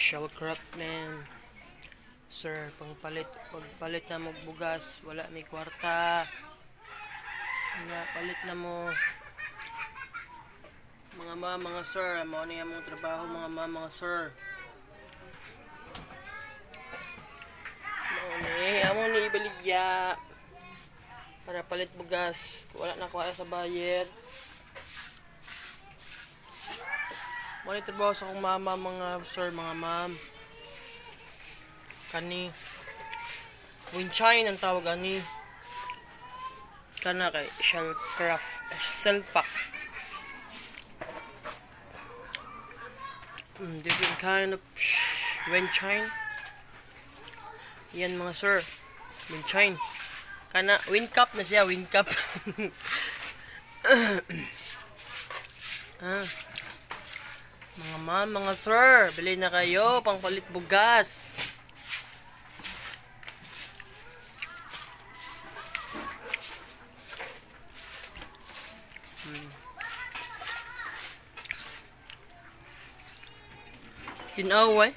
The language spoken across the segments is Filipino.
Shellcraft man. Sir, pagpalit na mo bugas, wala may kwarta. Palit na mo. Mga sir, amo ni among trabaho mga sir. Amo ni ibaligya para palit bugas, wala na kuha sa bayer. Mo ni trabaho sa akong mama mga sir, mga ma'am. Kani Winchine ang tawag ani. Kana kay Shellcraft Selpak. Different kind of Winchine. Yan mga sir, Winchine. Kana Wincap na siya, Wincap. Mga ma'am, mga sir, bili na kayo pang palit bugas. Tinaway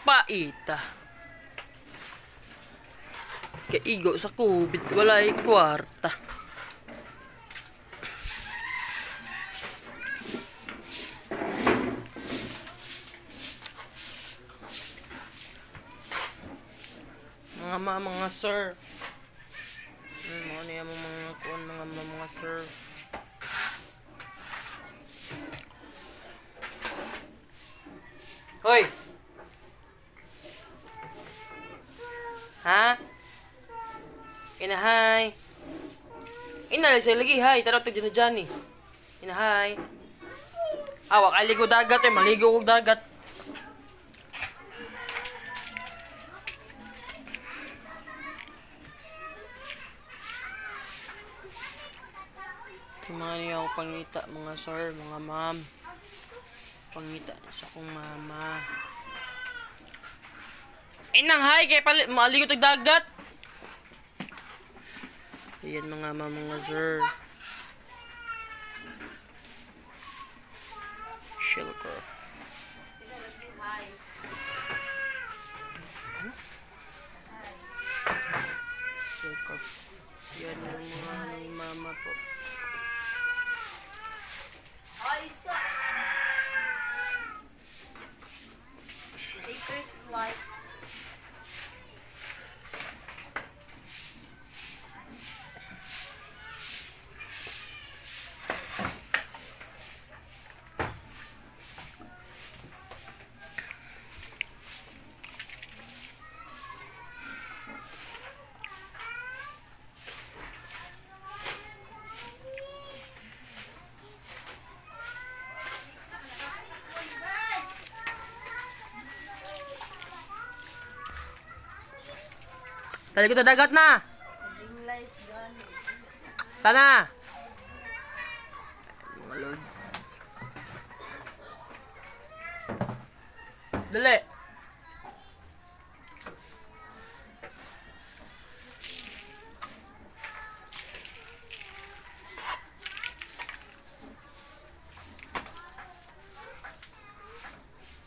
paita kaigo sa kubit walay kwarta. Mga sir, ano yung mga kuan mga sir. Hoy! Ha? Inahay. Inalay sa lagi, hay. Tarot dyan na dyan eh. Inahay. Awak, aligo dagat eh. Maligo kong dagat. Tumani ako pangita, mga sir, mga ma'am. Pangita sa akong mama. Inang hay kay maligo tag dagat. Ayan mga sir. Shellcraft. Shellcraft. Yan yung mga mama po. Ay, so. First light. Tali ko dagat na. Sana. Mga lords. Dali.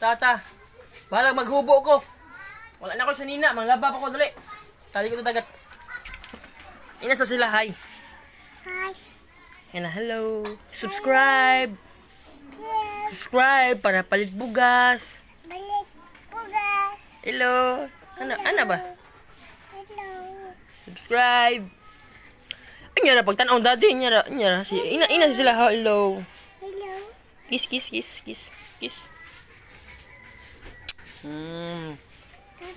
Tata. Bahala maghubo ko. Wala na ako sa nina. Manglaba pa ko. Dali. Tali ko dagat. Inasa sila, hi. Hi. Yan na, hello. Subscribe. Subscribe para palit bugas. Balik bugas. Hello. Ano ba? Hello. Subscribe. Anya na pagtanaw dati nya si ina sila, hello. Hello. Kiss.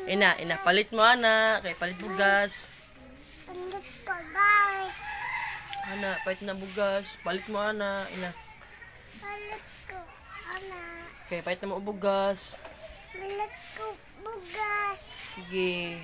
Ina, palit mo ana, kay palit bugas. Balik ko, guys. Ana, palit na bugas, palit mo ana, ina. Balik ko, anak. Kay palit na mo bugas. Balik ko bugas. Sige.